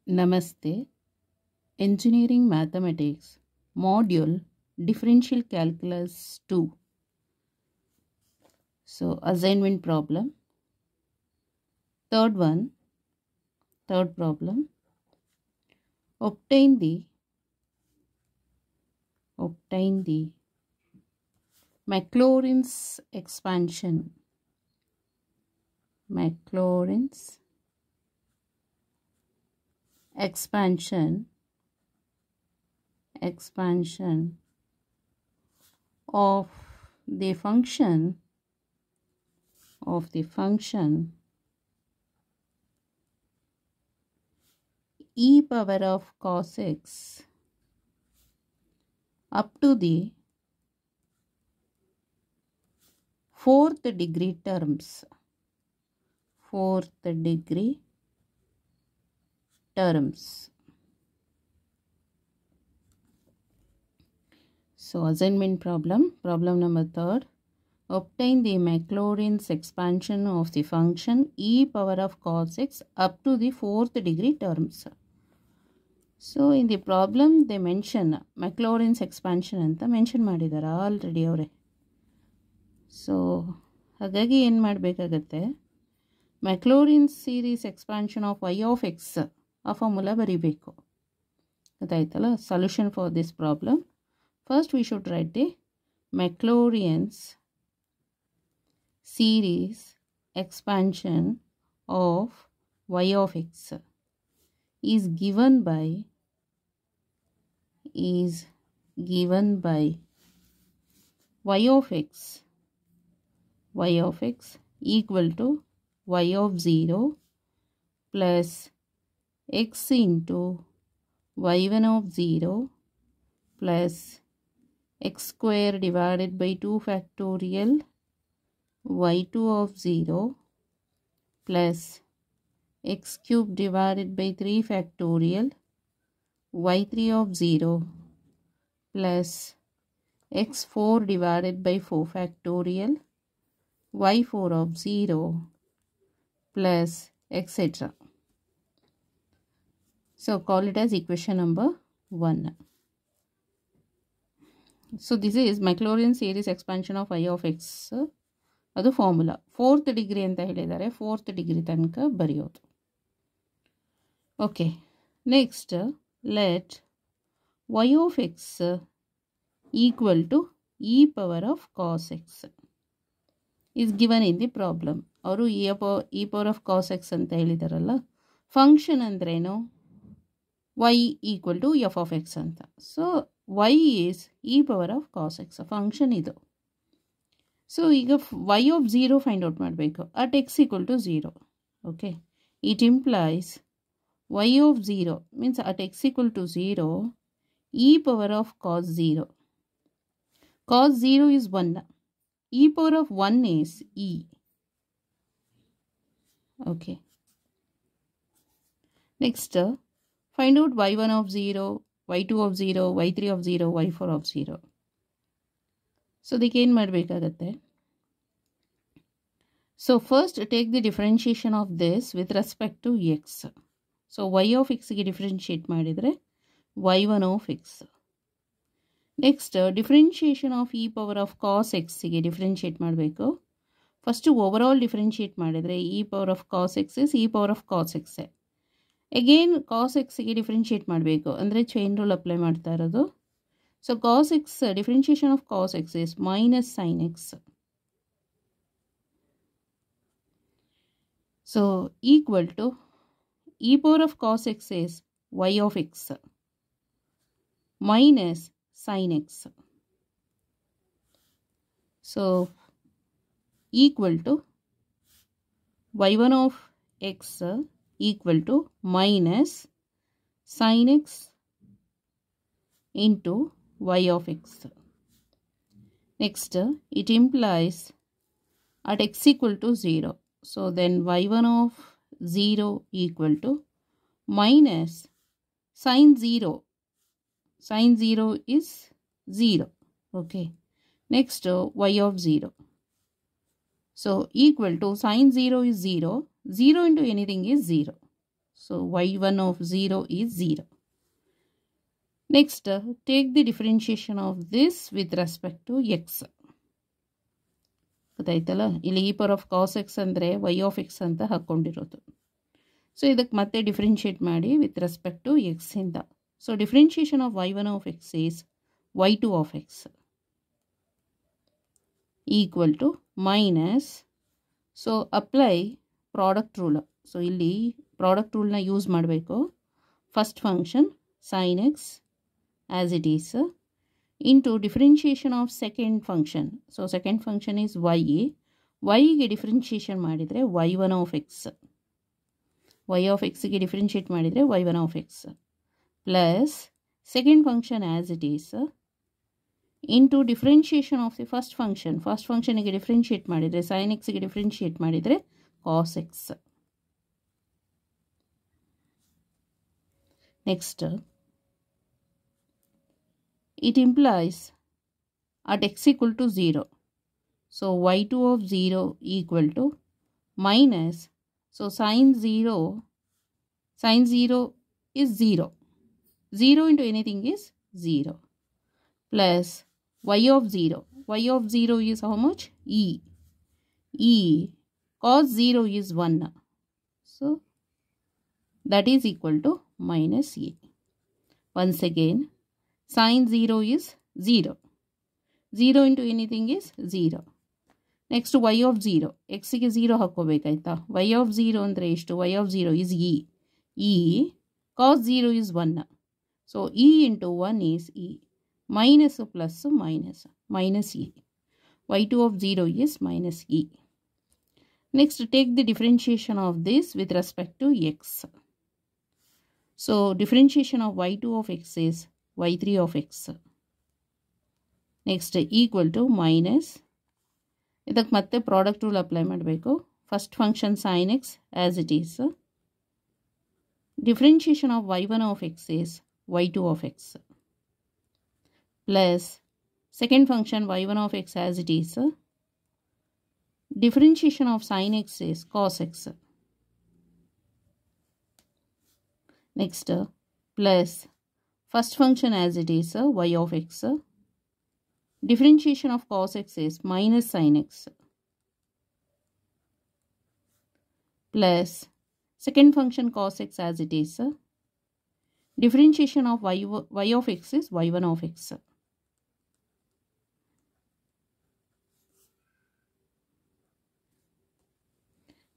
Namaste. Engineering Mathematics Module Differential Calculus 2. So, assignment problem. Third problem. Obtain the Maclaurin's expansion. Maclaurin's expansion of the function e power of cos x up to the fourth degree terms. So, assignment problem number 3. Obtain the Maclaurin's expansion of the function e power of cos x up to the fourth degree terms. So, in the problem they mention Maclaurin's expansion anta mention ಮಾಡಿದಾರೆ already ಅವರೇ. So, ಹಾಗಾಗಿ ಏನು ಮಾಡಬೇಕಾಗತ್ತೆ, Maclaurin's series expansion of y of x ಆ formula ಬರೀಬೇಕು. ಗೊತ್ತಾಯ್ತಲ್ಲ? Solution for this problem. First we should write the Maclaurin's series expansion of y of x is given by y of x equal to y of 0 plus x into y1 of 0 plus x square divided by 2 factorial y2 of 0 plus x cube divided by 3 factorial y3 of 0 plus x4 divided by 4 factorial y4 of 0 plus etc. So call it as equation number 1. So this is Maclaurin's series expansion of y of x. ಅದು formula 4th degree ಅಂತ ಹೇಳಿದ್ದಾರೆ. 4th degree ತನಕ ಬರೆಯೋದು. Okay, next let y of x equal to e power of cos x is given in the problem. ಅವರು e power of cos x ಅಂತ ಹೇಳಿದಾರಲ್ಲ, function ಅಂದ್ರೇನು, y equal to f of x ಅಂತ. So y is e power of cos x function ಇದು. So ಈಗ y of 0 find out ಮಾಡಬೇಕು at x equal to 0. Okay, it implies y of 0 means at x equal to 0 e power of cos 0. Cos 0 is 1. E power of 1 is e. Okay. Next, find out y1 of 0, y2 of 0, y3 of 0, y4 of 0. So, ಇದಕ್ಕೆ ಏನು ಮಾಡಬೇಕಾಗತ್ತೆ? So, first take the differentiation of this with respect to x. So, y of x ಗೆ differentiate ಮಾಡಿದರೆ y1 of x. Next, differentiation of e power of cos x ಗೆ differentiate ಮಾಡಬೇಕು. First overall differentiate ಮಾಡಿದರೆ e power of cos x is e power of cos x. Again cos x ಗೆ differentiate ಮಾಡಬೇಕು, ಅಂದರೆ chain rule apply ಮಾಡ್ತಾ ಇರೋದು. So, cos x, differentiation of cos x is minus sin x. So, equal to e power of cos x is y of x minus sin x. So, equal to y1 of x equal to minus sin x into y of x. Next, it implies at x equal to 0. So, then y1 of 0 equal to minus sin 0. Sin 0 is 0. Okay. Next, y of 0. So, equal to sin 0 is 0. 0 into anything is 0. So y1 of 0 is 0. Next, take the differentiation of this with respect to x. ಗೊತ್ತಾಯ್ತಲ್ಲ, ಇಲ್ಲಿ e power of cos x ಅಂದರೆ y of x ಅಂತ ಹಾಕ್ಕೊಂಡಿರೋದು. So ಇದಕ್ಕೆ ಮತ್ತೆ differentiate ಮಾಡಿ with respect to X ಇಂದ. So differentiation of y1 of x is y2 of x equal to minus. So apply product rule. So ಇಲ್ಲಿ product ರೂಲ್ನ use ಮಾಡಬೇಕು. First function sin x as it is into differentiation of second function. So second function is y. y ಗೆ differentiation ಮಾಡಿದರೆ y1 of x. y of x ಗೆ differentiate ಮಾಡಿದರೆ y1 of x plus second function as it is into differentiation of the first function. First ಫಂಕ್ಷನಿಗೆ differentiate ಮಾಡಿದರೆ sin x ಗೆ differentiate ಮಾಡಿದರೆ cos x. Next, it implies at x equal to 0. So y2 of 0 equal to minus. So sin 0 is 0. 0 into anything is 0. Plus y of 0. y of 0 is how much? E. Cos 0 is 1. So that is equal to minus e. Once again, sin 0 is 0. 0 into anything is 0. Next, y of 0. x ಗೆ 0 ಹಾಕೋಬೇಕಾಯ್ತಾ. y of 0 ಅಂದರೆ ಎಷ್ಟು? y of 0 is e. Cos 0 is 1. So e into 1 is e. Minus plus minus e. y2 of 0 is minus e. Next, take the differentiation of this with respect to x. So differentiation of y2 of x is y3 of x. Next, equal to minus. ಇದಕ್ಕೆ ಮತ್ತೆ product rule apply ಮಾಡಬೇಕು. First function sin x as it is. Differentiation of y1 of x is y2 of x. Plus second function y1 of x as it is. Differentiation of sin x is cos x. Next, plus first function as it is y of x. Differentiation of cos x is minus sin x. Plus second function cos x as it is. Differentiation of y of x is y1 of x.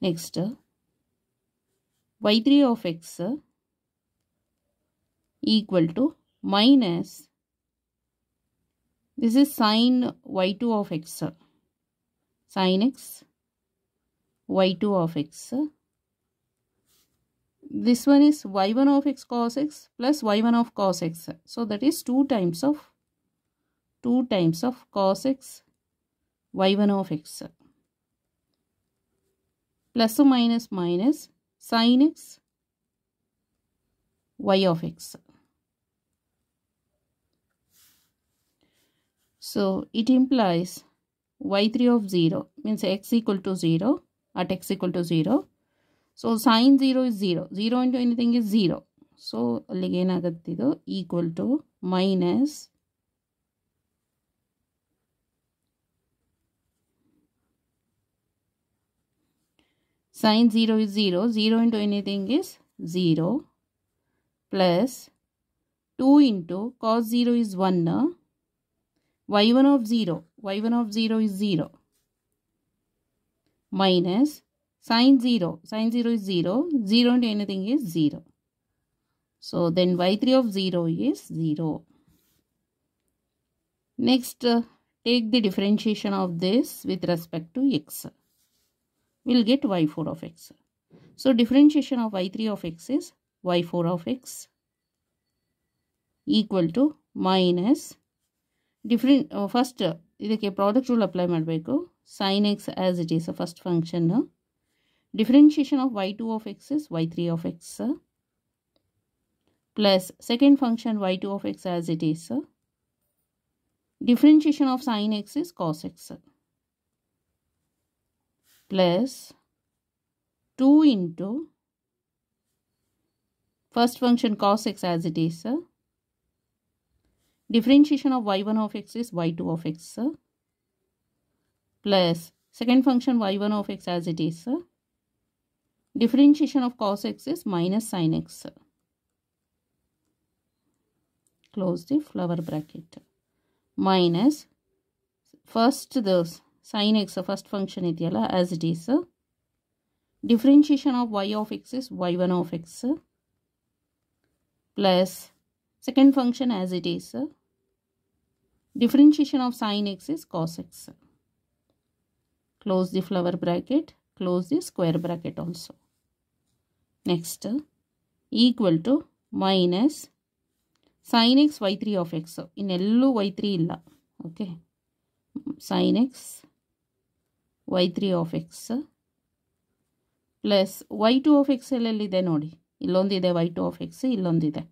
Next, y3 of x equal to minus. This is sin y2 of x. Sin x y2 of x. This one is y1 of x cos x plus y1 of cos x. So that is 2 times of cos x y1 of x. Plus or minus sin x y of x. So it implies y3 of 0 means x equal to 0 at x equal to 0. So sin 0 is 0. 0 into anything is 0. So ಅಲ್ಲಿಗೆ ಏನಾಗುತ್ತಿದ್ದು equal to minus sin 0 is 0. 0 into anything is 0 plus 2 into cos 0 is 1. y1 of 0 is 0 minus sin 0 is 0 into anything is 0. So then y3 of 0 is 0. Next, take the differentiation of this with respect to x. We'll get y4 of x. So differentiation of y3 of x is y4 of x equal to minus first ಇದಕ್ಕೆ product rule apply ಮಾಡಬೇಕು. sin x as it is first function. Differentiation of y2 of x is y3 of x plus second function y2 of x as it is. Differentiation of sin x is cos x plus 2 into first function cos x as it is. Differentiation of y1 of x is y2 of x plus second function y1 of x as it is. Differentiation of cos x is minus sin x. Close the flower bracket. Minus first the sin x first function idiyalla as it is. Differentiation of y of x is y1 of x plus second function as it is. Differentiation of sin x is cos x. Close the flower bracket. Close the square bracket also. Next, equal to minus sin x y3 of x. In ಎಲ್ಲೂ y3 ಇಲ್ಲ. Okay. Sin x y3 of x plus y2 of x ಎಲ್ಲೆಲ್ಲಿದೆ ನೋಡಿ. ಇಲ್ಲೊಂದಿದೆ y2 of x, ಇಲ್ಲೊಂದಿದೆ.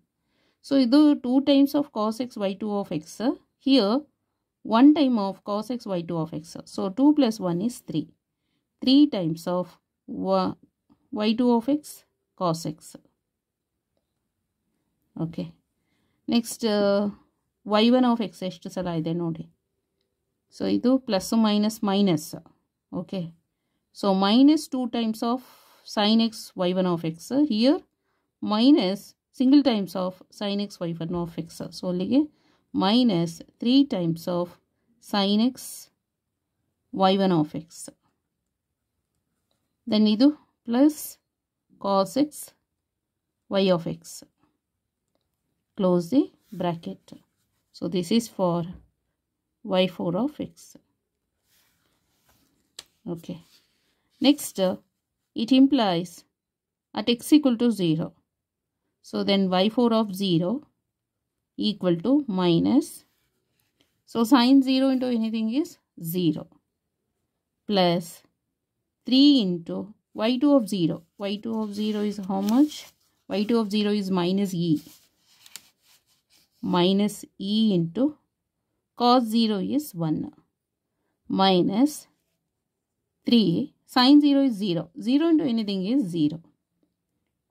So ಇದು 2 times of cos x y2 of x. Here 1 time of cos x y2 of x. So 2 plus 1 is 3. 3 times of y2 of x cos x. Okay. Next y1 of x ಎಷ್ಟು ಸಲ ಇದೆ ನೋಡಿ. So ಇದು plus minus minus. Okay. So minus 2 times of sin x y1 of x. Here minus single times of sin x y1 of x. So ಅಲ್ಲಿಗೆ minus 3 times of sin x y1 of x. Then ಇದು plus cos x y of x. Close the bracket. So this is for y4 of x. Okay. Next, it implies at x equal to 0. So then y4 of 0 equal to minus. So sin 0 into anything is 0 plus 3 into y2 of 0. y2 of 0 is how much? y2 of 0 is minus e. Minus e into cos 0 is 1 minus 3 sin 0 is 0. 0 into anything is 0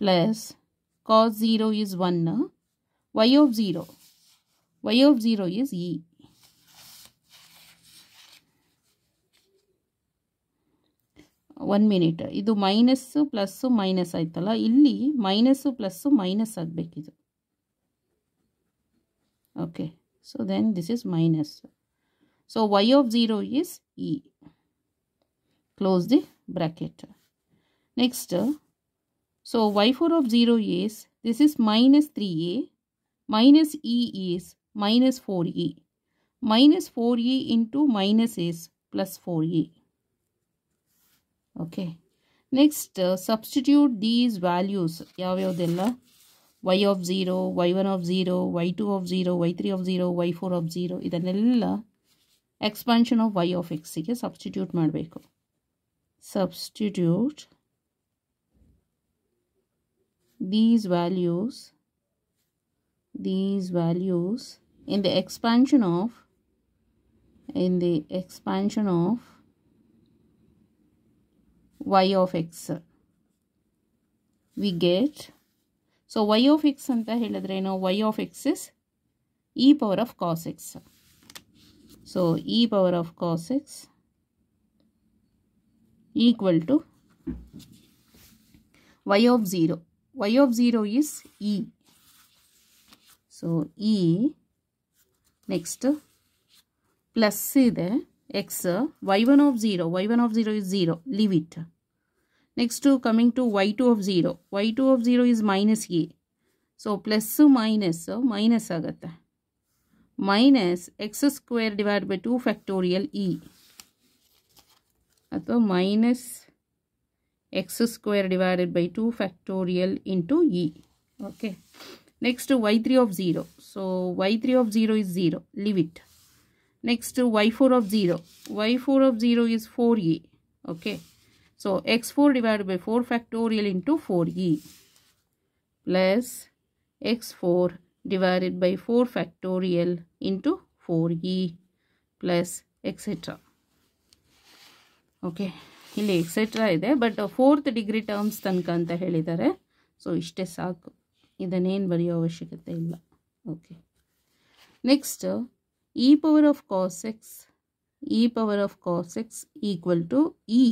plus cos 0 is 1 y of 0. y of 0 is e. One minute. ಇದು minus plus minus ಆಯ್ತಲ್ಲ, ಇಲ್ಲಿ minus plus minus ಆಗಬೇಕಿದು. Okay, so then this is minus. So y of 0 is e. Close the bracket. Next, so y4 of 0 is, this is minus 3a, minus e is minus 4e. Minus 4e into minus is plus 4e. Okay. Next, substitute these values. ಯಾವ್ಯಾವುದೆಲ್ಲ? y of 0, y1 of 0, y2 of 0, y3 of 0, y4 of 0. ಇದನ್ನೆಲ್ಲ expansion of y of x ಗೆ substitute ಮಾಡಬೇಕು. Substitute these values in the expansion of y of x. We get, so y of x ಅಂತ ಹೇಳಿದ್ರೆ ನಾವು y of x is e power of cos x. So e power of cos x equal to y of 0. y of 0 is e. So e, next plus ಇದೆ x, y1 of 0. y1 of 0 is 0. Leave it. Next to coming to y2 of 0. y2 of 0 is minus a. So plus minus minus ಆಗುತ್ತೆ. Minus x square divided by 2 factorial e. ಅಥವಾ minus x square divided by 2 factorial into e. Okay. Next y3 of 0. So y3 of 0 is 0. Leave it. Next y4 of 0. y4 of 0 is 4e. Okay. So x4 divided by 4 factorial into 4e plus x4 divided by 4 factorial into 4e plus etc. Okay. ಇಲ್ಲಿ etcetera ಇದೆ, but 4th degree terms ತನಕ ಅಂತ ಹೇಳಿದ್ದಾರೆ. So ಇಷ್ಟೇ ಸಾಕು. ಇದನ್ನೇನು ಬರೆಯೋ ಅವಶ್ಯಕತೆ ಇಲ್ಲ. Okay, next e power of cos x equal to e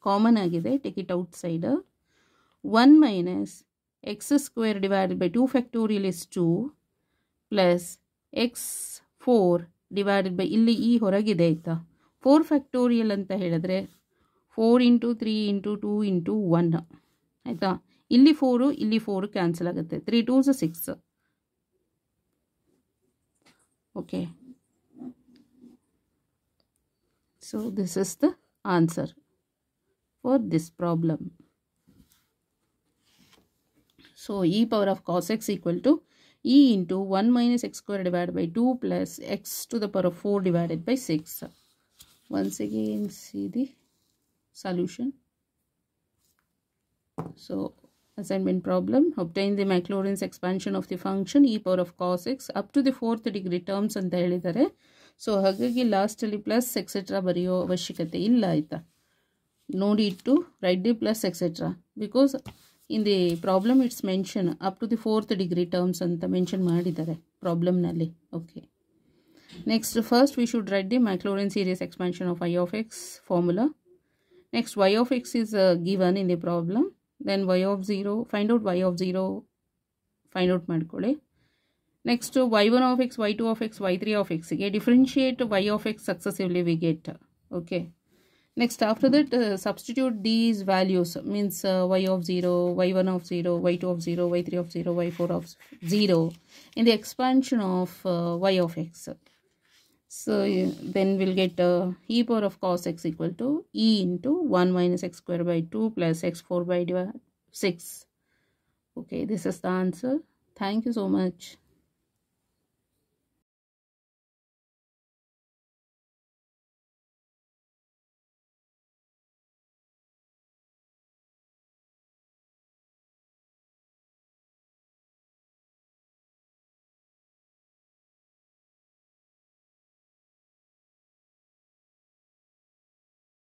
common ಆಗಿದೆ, take it outside. 1 minus x square divided by 2 factorial is 2 plus x 4 divided by ಇಲ್ಲಿ e ಹೊರಗಿದೆ ಆಯಿತಾ. 4 factorial ಅಂತ ಹೇಳಿದ್ರೆ 4 into 3 into 2 into 1 ಆಯಿತಾ. ಇಲ್ಲಿ 4 ಇಲ್ಲಿ 4 cancel ಆಗುತ್ತೆ. 3 2s 6. Okay, so this is the answer for this problem. So e power of cos x equal to e into 1 minus x square divided by 2 plus x to the power of 4 divided by 6. Once again see the solution. So assignment problem, obtain the Maclaurin's expansion of the function e power of cos x up to the 4th degree terms ಅಂತ ಹೇಳಿದ್ದಾರೆ. So ಹಾಗಾಗಿ ಲಾಸ್ಟಲ್ಲಿ plus etcetera ಬರೆಯೋ ಅವಶ್ಯಕತೆ ಇಲ್ಲ ಆಯಿತಾ. No need to write the plus etcetera because in the problem it's mention up to the 4th degree terms ಅಂತ mention ಮಾಡಿದ್ದಾರೆ ಪ್ರಾಬ್ಲಮ್ನಲ್ಲಿ. Okay, next first we should write the Maclaurin series expansion of y of x formula. Next y of x is given in the problem. Then y of 0, find out y of 0, find out ಮಾಡ್ಕೊಳ್ಳಿ. Next y1 of x, y2 of x, y3 of x ಗೆ differentiate y of x successively we get. Okay, next after that substitute these values, means y of 0, y1 of 0, y2 of 0, y3 of 0, y4 of 0 in the expansion of y of x. So then we'll get e power of cos x equal to e into 1 minus x square by 2 plus x4 by 6. Okay, this is the answer. Thank you so much.